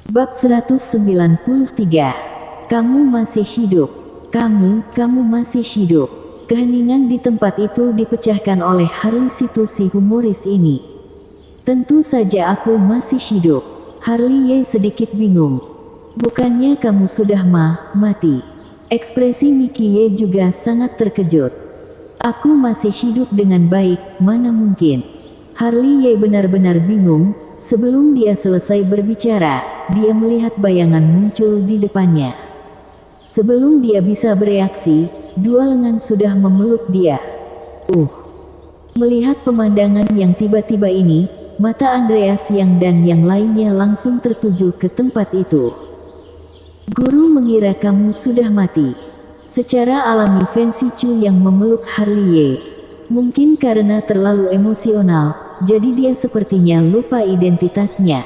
Bab 193. Kamu masih hidup. Kamu masih hidup. Keheningan di tempat itu dipecahkan oleh Harley situ si humoris ini. Tentu saja aku masih hidup. Harley Ye sedikit bingung. Bukannya kamu sudah mati? Ekspresi Mickey Ye juga sangat terkejut. Aku masih hidup dengan baik, mana mungkin. Harley Ye benar-benar bingung. Sebelum dia selesai berbicara, dia melihat bayangan muncul di depannya. Sebelum dia bisa bereaksi, dua lengan sudah memeluk dia. Melihat pemandangan yang tiba-tiba ini, mata Andreas dan yang lainnya langsung tertuju ke tempat itu. Guru mengira kamu sudah mati. Secara alami Fancy Chu yang memeluk Harley Ye. Mungkin karena terlalu emosional, jadi dia sepertinya lupa identitasnya.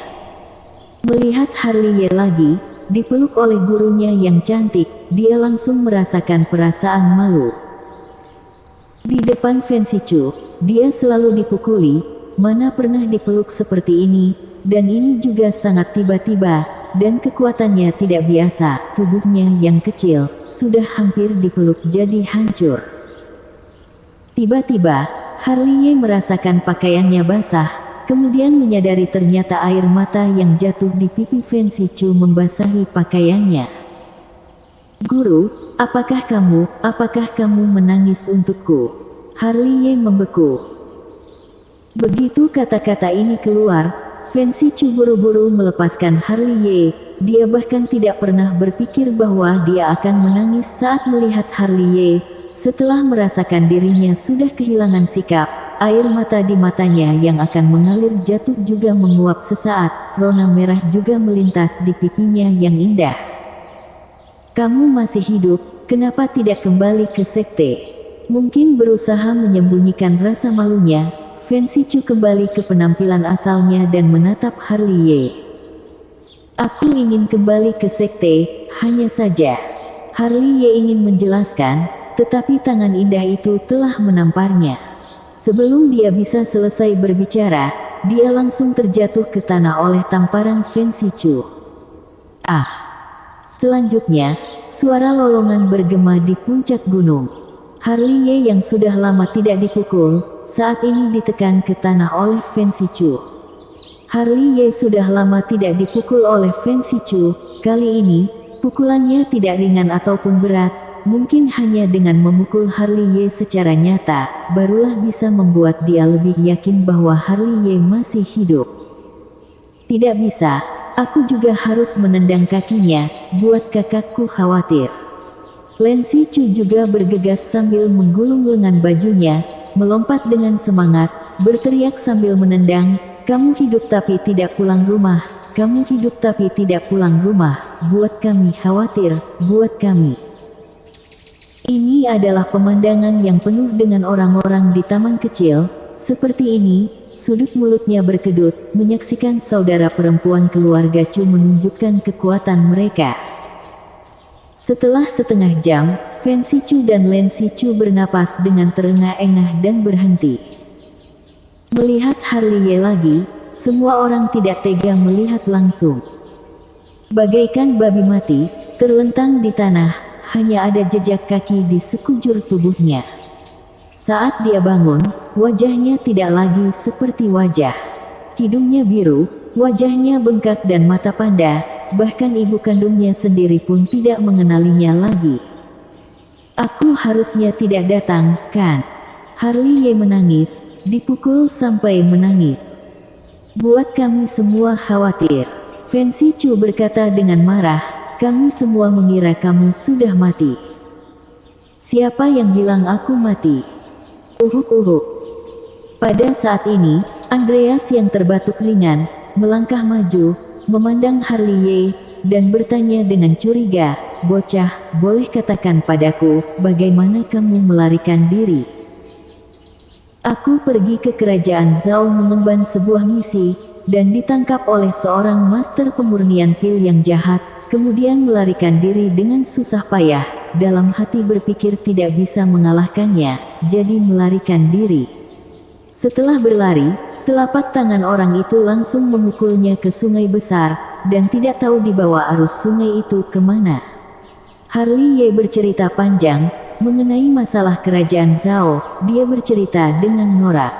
Melihat Harley Ye lagi, dipeluk oleh gurunya yang cantik, dia langsung merasakan perasaan malu. Di depan Fancy Chu, dia selalu dipukuli, mana pernah dipeluk seperti ini, dan ini juga sangat tiba-tiba, dan kekuatannya tidak biasa, tubuhnya yang kecil, sudah hampir dipeluk jadi hancur. Tiba-tiba, Harley Ye merasakan pakaiannya basah, kemudian menyadari ternyata air mata yang jatuh di pipi Fancy Chu membasahi pakaiannya. Guru, apakah kamu menangis untukku? Harley Ye membeku. Begitu kata-kata ini keluar, Fancy Chu buru-buru melepaskan Harley Ye. Dia bahkan tidak pernah berpikir bahwa dia akan menangis saat melihat Harley Ye. Setelah merasakan dirinya sudah kehilangan sikap, air mata di matanya yang akan mengalir jatuh juga menguap sesaat, rona merah juga melintas di pipinya yang indah. Kamu masih hidup, kenapa tidak kembali ke sekte? Mungkin berusaha menyembunyikan rasa malunya, Fancy Chu kembali ke penampilan asalnya dan menatap Harley Ye. Aku ingin kembali ke sekte, hanya saja. Harley Ye ingin menjelaskan, tetapi tangan indah itu telah menamparnya. Sebelum dia bisa selesai berbicara, dia langsung terjatuh ke tanah oleh tamparan Fancy Chu. Selanjutnya, suara lolongan bergema di puncak gunung. Harley Ye yang sudah lama tidak dipukul, saat ini ditekan ke tanah oleh Fancy Chu. Harley Ye sudah lama tidak dipukul oleh Fancy Chu, kali ini, pukulannya tidak ringan ataupun berat, mungkin hanya dengan memukul Harley Ye secara nyata, barulah bisa membuat dia lebih yakin bahwa Harley Ye masih hidup. Tidak bisa, aku juga harus menendang kakinya, buat kakakku khawatir. Fancy Chu juga bergegas sambil menggulung lengan bajunya, melompat dengan semangat, berteriak sambil menendang, kamu hidup tapi tidak pulang rumah, kamu hidup tapi tidak pulang rumah, buat kami khawatir, buat kami. Ini adalah pemandangan yang penuh dengan orang-orang di taman kecil, seperti ini, sudut mulutnya berkedut, menyaksikan saudara perempuan keluarga Chu menunjukkan kekuatan mereka. Setelah setengah jam, Fancy Chu dan Fancy Chu bernapas dengan terengah-engah dan berhenti. Melihat Harley Ye lagi, semua orang tidak tega melihat langsung. Bagaikan babi mati, terlentang di tanah, hanya ada jejak kaki di sekujur tubuhnya. Saat dia bangun, wajahnya tidak lagi seperti wajah. Hidungnya biru, wajahnya bengkak dan mata panda, bahkan ibu kandungnya sendiri pun tidak mengenalinya lagi. Aku harusnya tidak datang, kan? Harley Ye menangis, dipukul sampai menangis. Buat kami semua khawatir. Fancy Chu berkata dengan marah, kami semua mengira kamu sudah mati. Siapa yang bilang aku mati? Uhuk. Pada saat ini, Andreas yang terbatuk ringan, melangkah maju, memandang Harley Ye, dan bertanya dengan curiga, bocah, boleh katakan padaku, bagaimana kamu melarikan diri? Aku pergi ke kerajaan Zhao mengemban sebuah misi, dan ditangkap oleh seorang master pemurnian pil yang jahat, kemudian melarikan diri dengan susah payah, dalam hati berpikir tidak bisa mengalahkannya, jadi melarikan diri. Setelah berlari, telapak tangan orang itu langsung memukulnya ke sungai besar, dan tidak tahu dibawa arus sungai itu kemana. Harley Ye bercerita panjang mengenai masalah kerajaan Zhao. Dia bercerita dengan norak.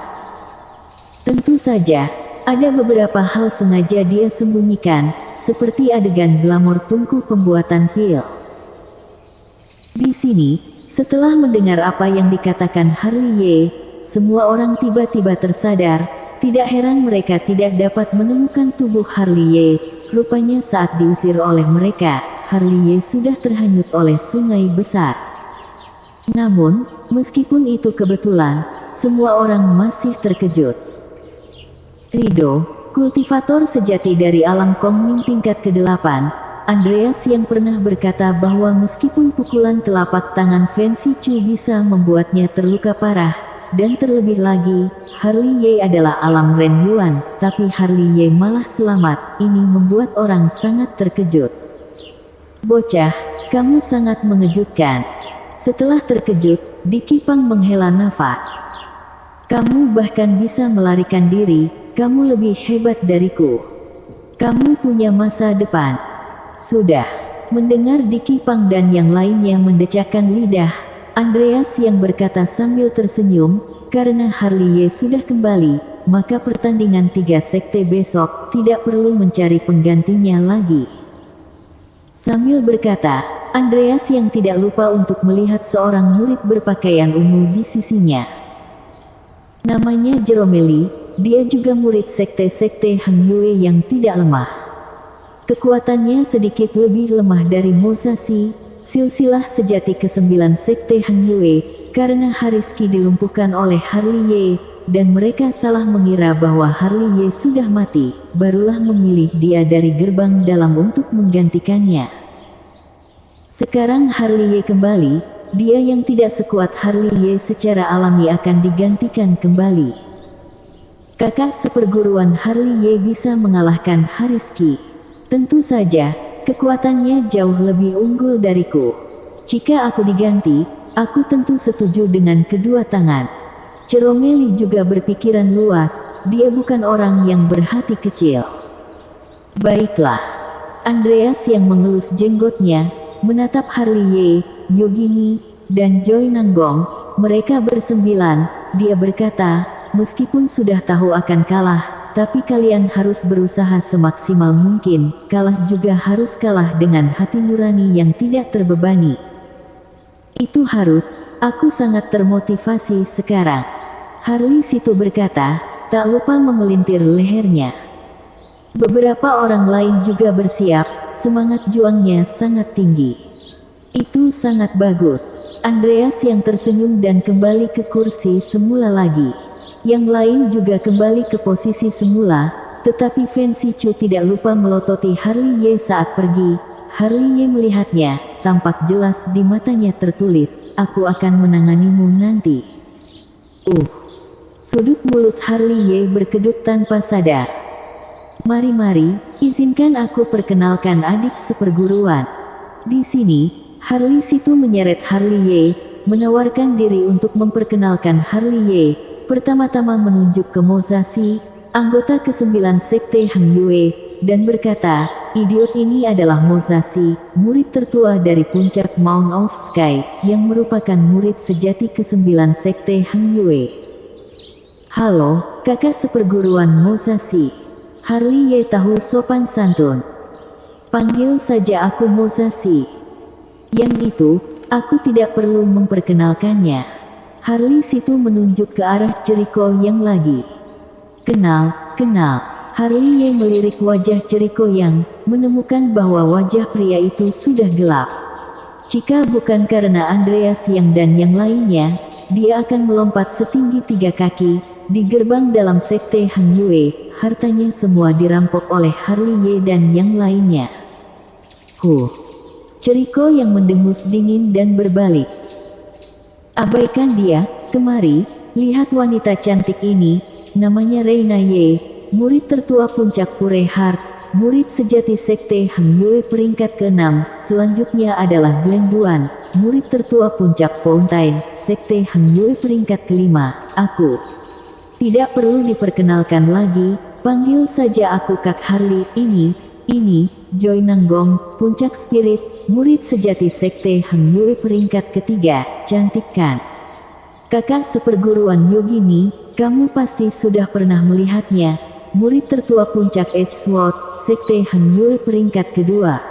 Tentu saja, ada beberapa hal sengaja dia sembunyikan, seperti adegan glamor tungku pembuatan pil. Di sini, setelah mendengar apa yang dikatakan Harley Ye, semua orang tiba-tiba tersadar. Tidak heran mereka tidak dapat menemukan tubuh Harley Ye. Rupanya saat diusir oleh mereka, Harley Ye sudah terhanyut oleh sungai besar. Namun, meskipun itu kebetulan, semua orang masih terkejut. Rido, kultivator sejati dari alam Kongming tingkat ke-8, Andreas yang pernah berkata bahwa meskipun pukulan telapak tangan Fancy Chu bisa membuatnya terluka parah, dan terlebih lagi, Harley Ye adalah alam Ren Yuan, tapi Harley Ye malah selamat. Ini membuat orang sangat terkejut. Bocah, kamu sangat mengejutkan. Setelah terkejut, Dicky Pang menghela nafas. Kamu bahkan bisa melarikan diri, kamu lebih hebat dariku. Kamu punya masa depan. Sudah. Mendengar Dicky Pang dan yang lainnya mendecakkan lidah, Andreas yang berkata sambil tersenyum, karena Harley Ye sudah kembali, maka pertandingan 3 sekte besok tidak perlu mencari penggantinya lagi. Sambil berkata, Andreas yang tidak lupa untuk melihat seorang murid berpakaian ungu di sisinya. Namanya Jerome Lee, dia juga murid sekte-sekte Heng Yue yang tidak lemah. Kekuatannya sedikit lebih lemah dari Musashi, silsilah sejati ke-9 sekte Heng Yue, karena Hariski dilumpuhkan oleh Harley Ye, dan mereka salah mengira bahwa Harley Ye sudah mati, barulah memilih dia dari gerbang dalam untuk menggantikannya. Sekarang Harley Ye kembali, dia yang tidak sekuat Harley Ye secara alami akan digantikan kembali. Kakak seperguruan Harley Ye bisa mengalahkan Hariski. Tentu saja, kekuatannya jauh lebih unggul dariku. Jika aku diganti, aku tentu setuju dengan kedua tangan. Jerome Lee juga berpikiran luas, dia bukan orang yang berhati kecil. Baiklah. Andreas yang mengelus jenggotnya, menatap Harley Ye, Yogini, dan Joy Nanggong. Mereka bersembilan, dia berkata, meskipun sudah tahu akan kalah, tapi kalian harus berusaha semaksimal mungkin. Kalah juga harus kalah dengan hati nurani yang tidak terbebani. Itu harus, aku sangat termotivasi sekarang. Harley Situ berkata, tak lupa memelintir lehernya. Beberapa orang lain juga bersiap, semangat juangnya sangat tinggi. Itu sangat bagus. Andreas yang tersenyum dan kembali ke kursi semula lagi. Yang lain juga kembali ke posisi semula, tetapi Fancy Chu tidak lupa melototi Harley Ye saat pergi. Harley Ye melihatnya, tampak jelas di matanya tertulis, aku akan menanganimu nanti. Sudut mulut Harley Ye berkedut tanpa sadar. Mari, izinkan aku perkenalkan adik seperguruan. Di sini, Harley Situ menyeret Harley Ye, menawarkan diri untuk memperkenalkan Harley Ye. Pertama-tama menunjuk ke Musashi, anggota ke-9 sekte Heng Yue, dan berkata, idiot ini adalah Musashi, murid tertua dari puncak Mount of Sky, yang merupakan murid sejati ke-9 sekte Heng Yue. Halo, kakak seperguruan Musashi. Harley Ye tahu sopan santun. Panggil saja aku Musashi. Yang itu, aku tidak perlu memperkenalkannya. Harley Situ menunjuk ke arah Jericho yang lagi. Kenal. Harley Ye melirik wajah Jericho yang menemukan bahwa wajah pria itu sudah gelap. Jika bukan karena Andreas yang dan yang lainnya, dia akan melompat setinggi 3 kaki di gerbang dalam sekte Heng Yue. Hartanya semua dirampok oleh Harley Ye dan yang lainnya. Jericho yang mendengus dingin dan berbalik. Abaikan dia, kemari, lihat wanita cantik ini, namanya Reina Ye, murid tertua puncak Pure Heart, murid sejati sekte Heng Yue peringkat ke-6, selanjutnya adalah Glen Duan, murid tertua puncak Fountain, sekte Heng Yue peringkat ke-5, aku. Tidak perlu diperkenalkan lagi, panggil saja aku Kak Harley. Ini, Joy Nanggong, puncak spirit, murid sejati Sekte Heng Yue peringkat ketiga, cantik kan? Kakak seperguruan Yogini, kamu pasti sudah pernah melihatnya, murid tertua puncak Edge Sword, Sekte Heng Yue peringkat kedua.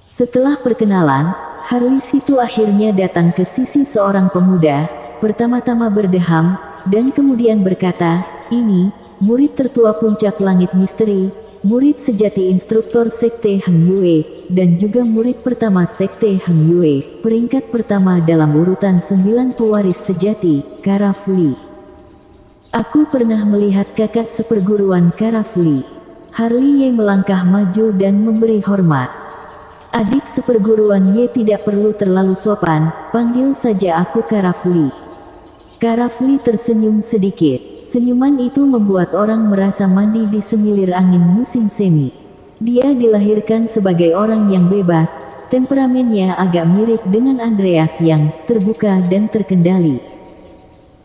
Setelah perkenalan, Harli Situ akhirnya datang ke sisi seorang pemuda, pertama-tama berdeham, dan kemudian berkata, ini, murid tertua puncak langit misteri, murid sejati instruktur Sekte Heng Yue, dan juga murid pertama Sekte Heng Yue, peringkat pertama dalam urutan 9 pewaris sejati, Karafli. Aku pernah melihat kakak seperguruan Karafli. Harli Ye melangkah maju dan memberi hormat. Adik seperguruan Ye tidak perlu terlalu sopan, panggil saja aku Karafli. Karafli tersenyum sedikit. Senyuman itu membuat orang merasa mandi di semilir angin musim semi. Dia dilahirkan sebagai orang yang bebas, temperamennya agak mirip dengan Andreas yang terbuka dan terkendali.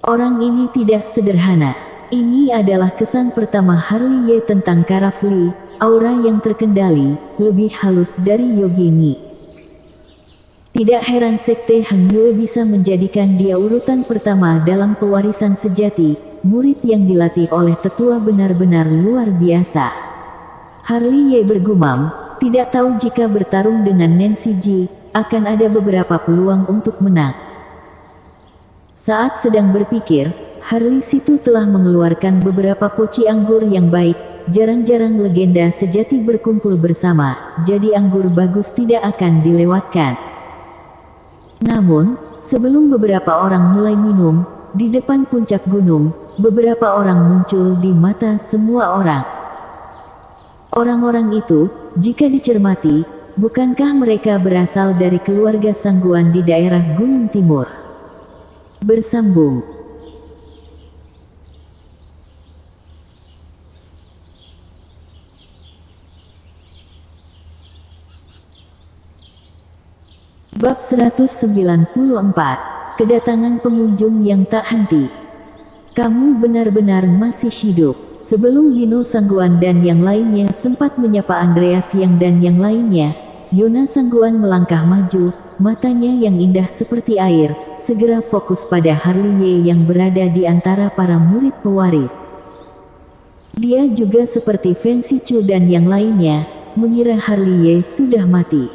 Orang ini tidak sederhana. Ini adalah kesan pertama Harli Ye tentang Karafli, aura yang terkendali, lebih halus dari Yogini. Tidak heran Sekte Heng Yue bisa menjadikan dia urutan pertama dalam pewarisan sejati, murid yang dilatih oleh tetua benar-benar luar biasa. Harli Ye bergumam, tidak tahu jika bertarung dengan Nancy Ji, akan ada beberapa peluang untuk menang. Saat sedang berpikir, Harli Situ telah mengeluarkan beberapa poci anggur yang baik, jarang-jarang legenda sejati berkumpul bersama, jadi anggur bagus tidak akan dilewatkan. Namun, sebelum beberapa orang mulai minum, di depan puncak gunung, beberapa orang muncul di mata semua orang. Orang-orang itu, jika dicermati, bukankah mereka berasal dari keluarga Sangguan di daerah Gunung Timur? Bersambung. Bab 194, kedatangan pengunjung yang tak henti. Kamu benar-benar masih hidup. Sebelum Bino Sangguan dan yang lainnya sempat menyapa Andreas Yang dan yang lainnya, Yona Sangguan melangkah maju, matanya yang indah seperti air, segera fokus pada Harli Ye yang berada di antara para murid pewaris. Dia juga seperti Fancy Chu dan yang lainnya, mengira Harli Ye sudah mati.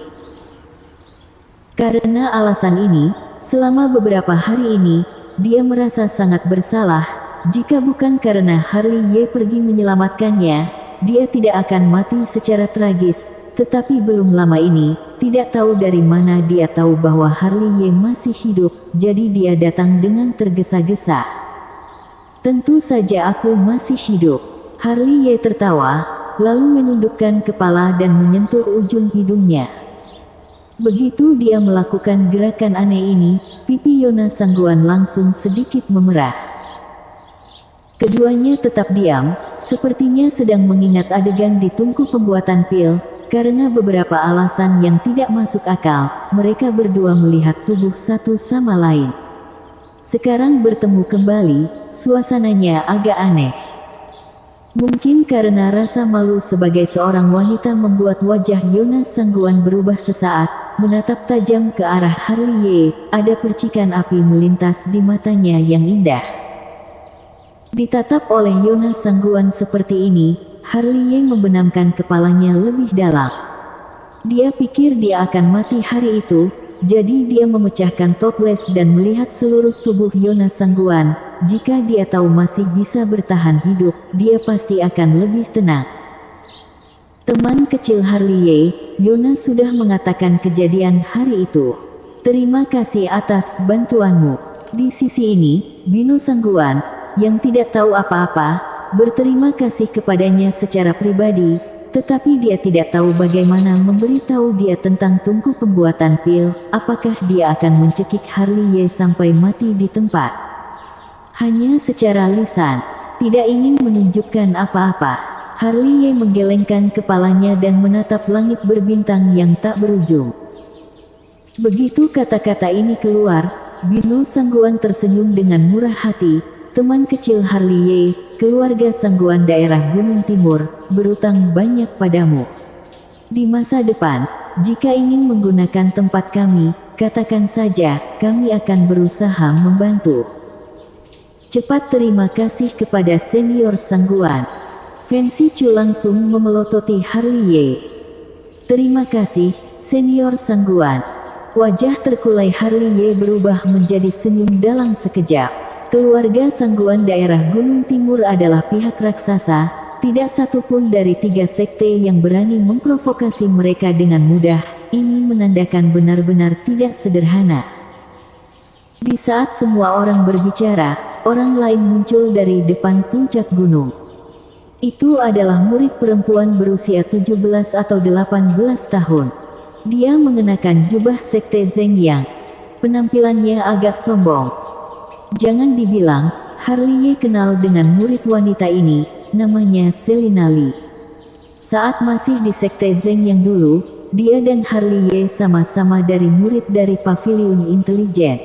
Karena alasan ini, selama beberapa hari ini, dia merasa sangat bersalah. Jika bukan karena Harli Ye pergi menyelamatkannya, dia tidak akan mati secara tragis. Tetapi belum lama ini, tidak tahu dari mana dia tahu bahwa Harli Ye masih hidup, jadi dia datang dengan tergesa-gesa. Tentu saja aku masih hidup. Harli Ye tertawa, lalu menundukkan kepala dan menyentuh ujung hidungnya. Begitu dia melakukan gerakan aneh ini, pipi Yona Sangguan langsung sedikit memerah. Keduanya tetap diam, sepertinya sedang mengingat adegan di tungku pembuatan pil. Karena beberapa alasan yang tidak masuk akal, mereka berdua melihat tubuh satu sama lain. Sekarang bertemu kembali, suasananya agak aneh. Mungkin karena rasa malu sebagai seorang wanita membuat wajah Yona Sangguan berubah sesaat, menatap tajam ke arah Harli Ye, ada percikan api melintas di matanya yang indah. Ditatap oleh Yona Sangguan seperti ini, Harli Ye membenamkan kepalanya lebih dalam. Dia pikir dia akan mati hari itu, jadi dia memecahkan toples dan melihat seluruh tubuh Yona Sangguan. Jika dia tahu masih bisa bertahan hidup, dia pasti akan lebih tenang. Teman kecil Harli Ye, Yona sudah mengatakan kejadian hari itu. Terima kasih atas bantuanmu. Di sisi ini, Bino Sangguan, yang tidak tahu apa-apa, berterima kasih kepadanya secara pribadi, tetapi dia tidak tahu bagaimana memberitahu dia tentang tungku pembuatan pil. Apakah dia akan mencekik Harli Ye sampai mati di tempat? Hanya secara lisan, tidak ingin menunjukkan apa-apa. Harli Ye menggelengkan kepalanya dan menatap langit berbintang yang tak berujung. Begitu kata-kata ini keluar, Bino Sangguan tersenyum dengan murah hati. teman kecil Harley, keluarga Sangguan daerah Gunung Timur, berutang banyak padamu. Di masa depan, jika ingin menggunakan tempat kami, katakan saja, kami akan berusaha membantu. Cepat terima kasih kepada senior Sangguan. Fancy Chu langsung memelototi Harley. Terima kasih, senior Sangguan. Wajah terkulai Harley berubah menjadi senyum dalam sekejap. Keluarga Sangguan daerah Gunung Timur adalah pihak raksasa, tidak satupun dari 3 sekte yang berani memprovokasi mereka dengan mudah. Ini menandakan benar-benar tidak sederhana. Di saat semua orang berbicara, orang lain muncul dari depan puncak gunung. Itu adalah murid perempuan berusia 17 atau 18 tahun. Dia mengenakan jubah sekte Zeng Yang. Penampilannya agak sombong. Jangan dibilang, Harley kenal dengan murid wanita ini, namanya Selina Lee. Saat masih di sekte Zeng yang dulu, dia dan Harley sama-sama dari murid dari Paviliun Intelijen.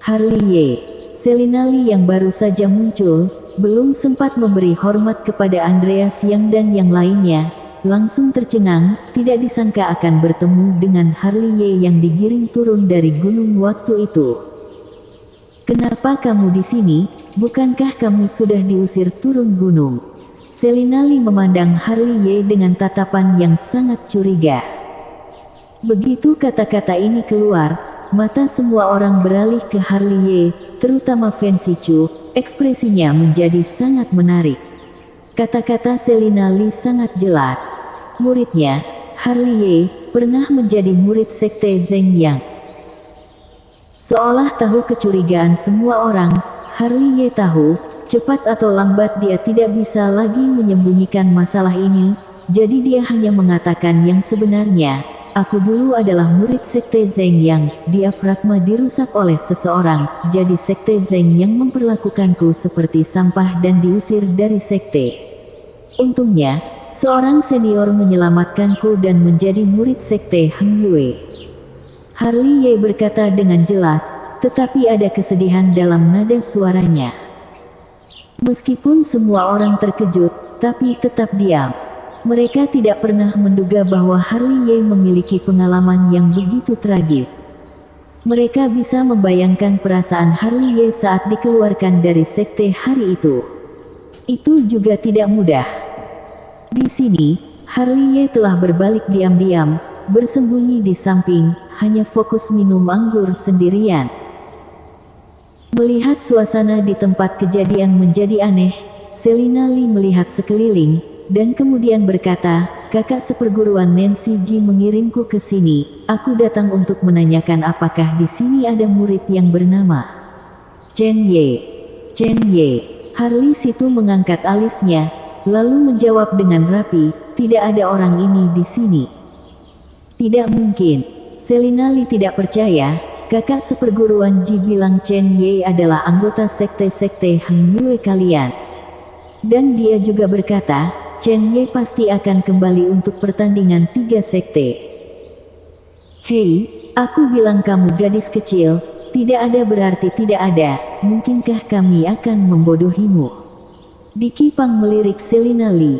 Harley, Selina Lee yang baru saja muncul, belum sempat memberi hormat kepada Andreas Yang dan yang lainnya, langsung tercengang, tidak disangka akan bertemu dengan Harley yang digiring turun dari gunung waktu itu. Kenapa kamu di sini? Bukankah kamu sudah diusir turun gunung? Selina Lee memandang Harley dengan tatapan yang sangat curiga. Begitu kata-kata ini keluar, mata semua orang beralih ke Harley, terutama Fancy Chu. Ekspresinya menjadi sangat menarik. Kata-kata Selina Lee sangat jelas. Muridnya, Harley, pernah menjadi murid sekte Zeng Yang. Seolah tahu kecurigaan semua orang, Harley tahu, cepat atau lambat dia tidak bisa lagi menyembunyikan masalah ini, jadi dia hanya mengatakan yang sebenarnya. Aku dulu adalah murid sekte Zeng Yang, diafragma dirusak oleh seseorang, jadi sekte Zeng Yang memperlakukanku seperti sampah dan diusir dari sekte. Untungnya, seorang senior menyelamatkanku dan menjadi murid sekte Heng Yue. Harley berkata dengan jelas, tetapi ada kesedihan dalam nada suaranya. Meskipun semua orang terkejut, tapi tetap diam. Mereka tidak pernah menduga bahwa Harley memiliki pengalaman yang begitu tragis. Mereka bisa membayangkan perasaan Harley saat dikeluarkan dari sekte hari itu. Itu juga tidak mudah. Di sini, Harley telah berbalik diam-diam, bersembunyi di samping, hanya fokus minum anggur sendirian. Melihat suasana di tempat kejadian menjadi aneh, Selina Lee melihat sekeliling, dan kemudian berkata, kakak seperguruan Nancy Ji mengirimku ke sini. Aku datang untuk menanyakan apakah di sini ada murid yang bernama Chen Ye. Chen Ye. Harley situ mengangkat alisnya, lalu menjawab dengan rapi, tidak ada orang ini di sini. Tidak mungkin. Selina Lee tidak percaya. Kakak seperguruan Ji bilang Chen Ye adalah anggota sekte-sekte Heng Yue kalian. Dan dia juga berkata, Chen Ye pasti akan kembali untuk pertandingan 3 sekte. Hei, aku bilang kamu gadis kecil, tidak ada berarti tidak ada, mungkinkah kami akan membodohimu? Diki Pang melirik Selina Lee.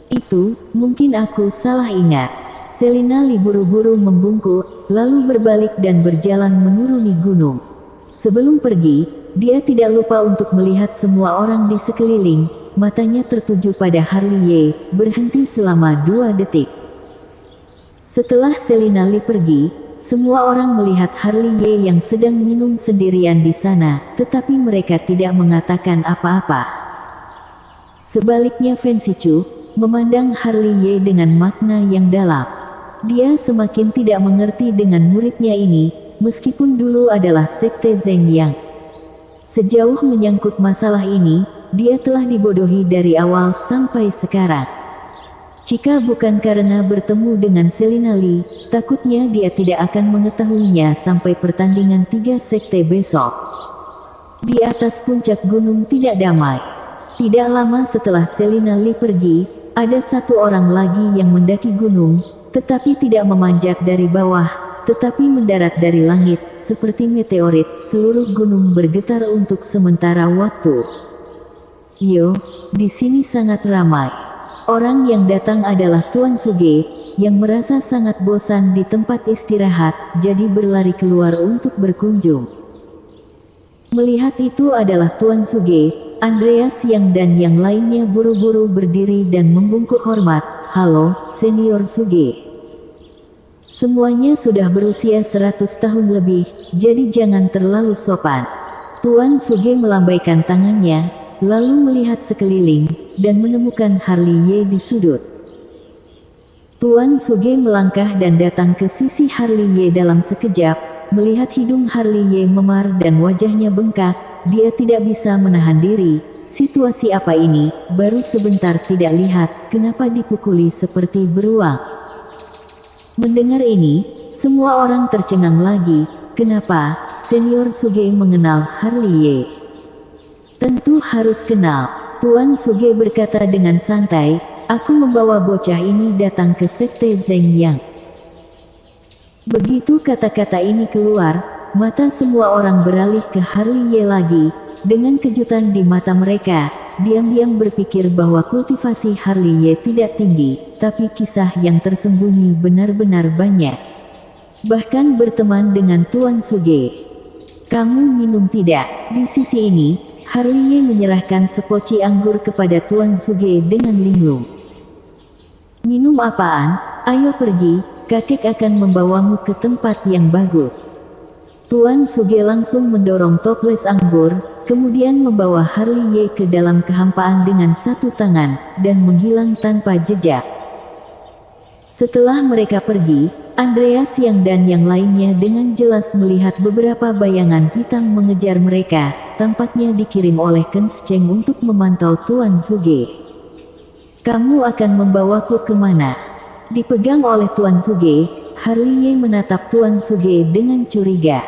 Itu, mungkin aku salah ingat. Selina Lee buru-buru membungkuk, lalu berbalik dan berjalan menuruni gunung. Sebelum pergi, dia tidak lupa untuk melihat semua orang di sekeliling, matanya tertuju pada Harley, berhenti selama 2 detik. Setelah Selina Lee pergi, semua orang melihat Harley yang sedang minum sendirian di sana, tetapi mereka tidak mengatakan apa-apa. Sebaliknya Fancy Chu memandang Harley dengan makna yang dalam. Dia semakin tidak mengerti dengan muridnya ini, meskipun dulu adalah sekte Zeng Yang. Sejauh menyangkut masalah ini, dia telah dibodohi dari awal sampai sekarang. Jika bukan karena bertemu dengan Selina Lee, takutnya dia tidak akan mengetahuinya sampai pertandingan 3 sekte besok. Di atas puncak gunung tidak damai. Tidak lama setelah Selina Lee pergi, ada satu orang lagi yang mendaki gunung, tetapi tidak memanjat dari bawah. tetapi mendarat dari langit, seperti meteorit. Seluruh gunung bergetar untuk sementara waktu. Yo, di sini sangat ramai. Orang yang datang adalah Tuan Suge, yang merasa sangat bosan di tempat istirahat, jadi berlari keluar untuk berkunjung. Melihat itu adalah Tuan Suge, Andreas dan yang lainnya buru-buru berdiri dan membungkuk hormat. Halo, Senior Suge. Semuanya sudah berusia 100 tahun lebih, jadi jangan terlalu sopan. Tuan Suge melambaikan tangannya, lalu melihat sekeliling, dan menemukan Harley di sudut. Tuan Suge melangkah dan datang ke sisi Harley dalam sekejap. Melihat hidung Harley memar dan wajahnya bengkak, dia tidak bisa menahan diri. Situasi apa ini? Baru sebentar tidak lihat, kenapa dipukuli seperti beruang? Mendengar ini, semua orang tercengang lagi. Kenapa? Senior Suge mengenal Harley? Tentu harus kenal. Tuan Suge berkata dengan santai, aku membawa bocah ini datang ke Sekte Zeng Yang. Begitu kata-kata ini keluar, mata semua orang beralih ke Harley lagi. Dengan kejutan di mata mereka, diam-diam berpikir bahwa kultivasi Harley tidak tinggi, tapi kisah yang tersembunyi benar-benar banyak. Bahkan berteman dengan Tuan Suge. Kamu minum tidak? Di sisi ini, Harley menyerahkan sepoci anggur kepada Tuan Suge dengan linglung. Minum apaan? Ayo pergi, kakek akan membawamu ke tempat yang bagus. Tuan Suge langsung mendorong toples anggur, kemudian membawa Harley ke dalam kehampaan dengan satu tangan, dan menghilang tanpa jejak. Setelah mereka pergi, Andreas dan yang lainnya dengan jelas melihat beberapa bayangan hitam mengejar mereka, tampaknya dikirim oleh Kenscheng untuk memantau Tuan Suge. Kamu akan membawaku kemana? Dipegang oleh Tuan Suge, Harley menatap Tuan Suge dengan curiga.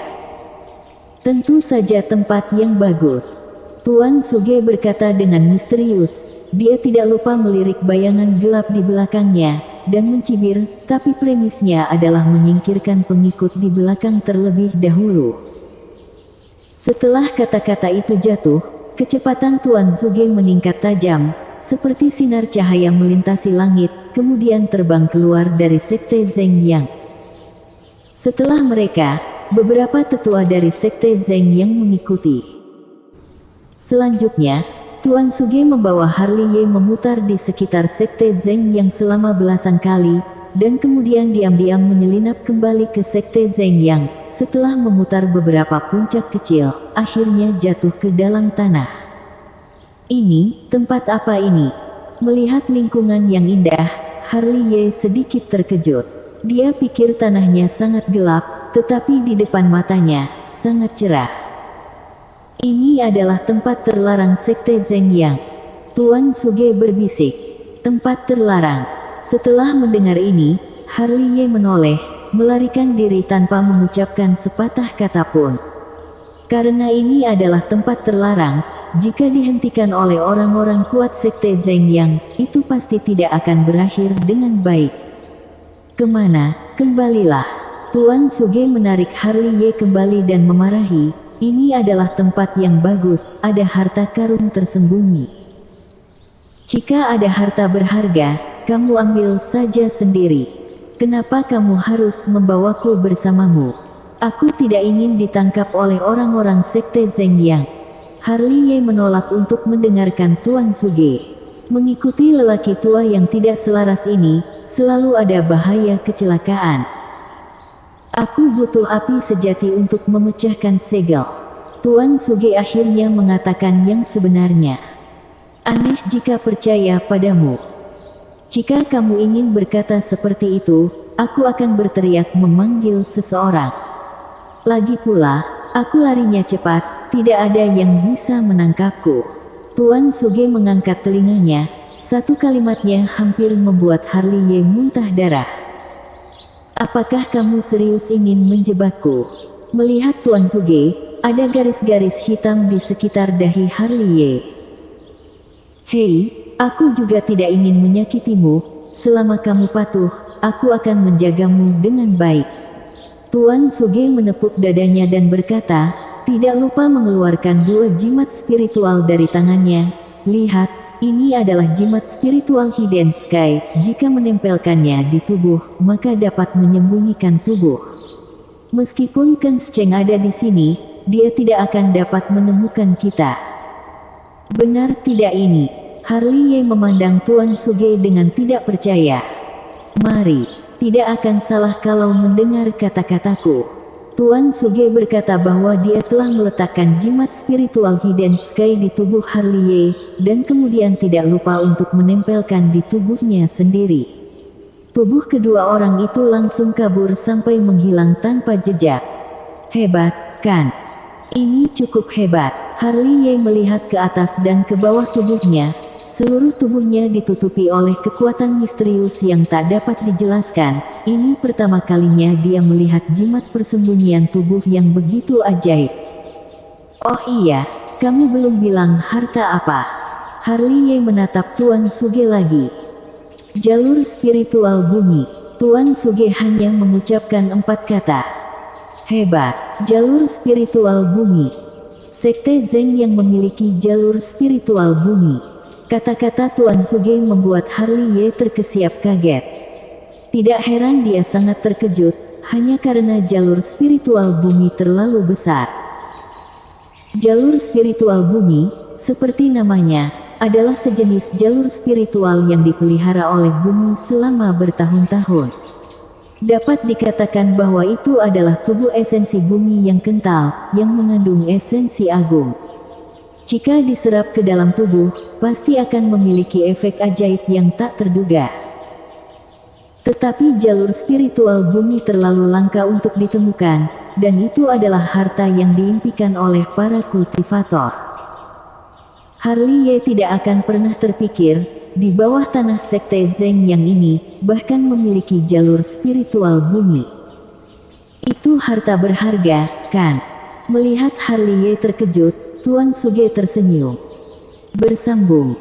Tentu saja tempat yang bagus. Tuan Suge berkata dengan misterius. Dia tidak lupa melirik bayangan gelap di belakangnya, dan mencibir, tapi premisnya adalah menyingkirkan pengikut di belakang terlebih dahulu. Setelah kata-kata itu jatuh, kecepatan Tuan Suge meningkat tajam, seperti sinar cahaya melintasi langit, kemudian terbang keluar dari Sekte Zeng Yang. Setelah mereka, beberapa tetua dari Sekte Zeng Yang mengikuti. Selanjutnya, Tuan Suge membawa Harley memutar di sekitar Sekte Zeng Yang selama belasan kali, dan kemudian diam-diam menyelinap kembali ke Sekte Zeng Yang. Setelah memutar beberapa puncak kecil, akhirnya jatuh ke dalam tanah. Ini, tempat apa ini? Melihat lingkungan yang indah, Harley sedikit terkejut. Dia pikir tanahnya sangat gelap, tetapi di depan matanya, sangat cerah. Ini adalah tempat terlarang Sekte Zeng Yang. Tuan Suge berbisik. Tempat terlarang. Setelah mendengar ini, Harley menoleh, melarikan diri tanpa mengucapkan sepatah kata pun. Karena ini adalah tempat terlarang, jika dihentikan oleh orang-orang kuat Sekte Zeng Yang, itu pasti tidak akan berakhir dengan baik. Kemana? Kembalilah. Tuan Suge menarik Harley kembali dan memarahi, ini adalah tempat yang bagus, ada harta karun tersembunyi. Jika ada harta berharga, kamu ambil saja sendiri. Kenapa kamu harus membawaku bersamamu? Aku tidak ingin ditangkap oleh orang-orang Sekte Zeng Yang. Harley menolak untuk mendengarkan Tuan Suge. Mengikuti lelaki tua yang tidak selaras ini, selalu ada bahaya kecelakaan. Aku butuh api sejati untuk memecahkan segel. Tuan Suge akhirnya mengatakan yang sebenarnya. Aneh jika percaya padamu. Jika kamu ingin berkata seperti itu, aku akan berteriak memanggil seseorang. Lagi pula, aku larinya cepat, tidak ada yang bisa menangkapku. Tuan Suge mengangkat telinganya, satu kalimatnya hampir membuat Harley muntah darah. Apakah kamu serius ingin menjebakku? Melihat Tuan Suge, ada garis-garis hitam di sekitar dahi Harley. Hei, aku juga tidak ingin menyakitimu, selama kamu patuh, aku akan menjagamu dengan baik. Tuan Suge menepuk dadanya dan berkata, tidak lupa mengeluarkan 2 jimat spiritual dari tangannya. Lihat, ini adalah jimat spiritual Hidden Sky. Jika menempelkannya di tubuh, maka dapat menyembunyikan tubuh. Meskipun Kenscheng ada di sini, dia tidak akan dapat menemukan kita. Benar tidak ini? Harley Ye memandang Tuan Suge dengan tidak percaya. Mari, tidak akan salah kalau mendengar kata-kataku. Tuan Suge berkata bahwa dia telah meletakkan jimat spiritual Hidden Sky di tubuh Harley Ye, dan kemudian tidak lupa untuk menempelkan di tubuhnya sendiri. Tubuh kedua orang itu langsung kabur sampai menghilang tanpa jejak. Hebat, kan? Ini cukup hebat. Harley Ye melihat ke atas dan ke bawah tubuhnya. Seluruh tubuhnya ditutupi oleh kekuatan misterius yang tak dapat dijelaskan. Ini pertama kalinya dia melihat jimat persembunyian tubuh yang begitu ajaib. Oh iya, kamu belum bilang harta apa? Harley Ye menatap Tuan Suge lagi. Jalur spiritual bumi. Tuan Suge hanya mengucapkan 4 kata. Hebat, jalur spiritual bumi. Sekte Zeng yang memiliki jalur spiritual bumi. Kata-kata Tuan Suge membuat Harley Ye terkesiap kaget. Tidak heran dia sangat terkejut, hanya karena jalur spiritual bumi terlalu besar. Jalur spiritual bumi, seperti namanya, adalah sejenis jalur spiritual yang dipelihara oleh bumi selama bertahun-tahun. Dapat dikatakan bahwa itu adalah tubuh esensi bumi yang kental, yang mengandung esensi agung. Jika diserap ke dalam tubuh, pasti akan memiliki efek ajaib yang tak terduga. Tetapi jalur spiritual bumi terlalu langka untuk ditemukan, dan itu adalah harta yang diimpikan oleh para kultivator. Harley Ye tidak akan pernah terpikir, di bawah tanah sekte Zeng yang ini, bahkan memiliki jalur spiritual bumi. Itu harta berharga, kan? Melihat Harley Ye terkejut, Tuan Suge tersenyum. Bersambung.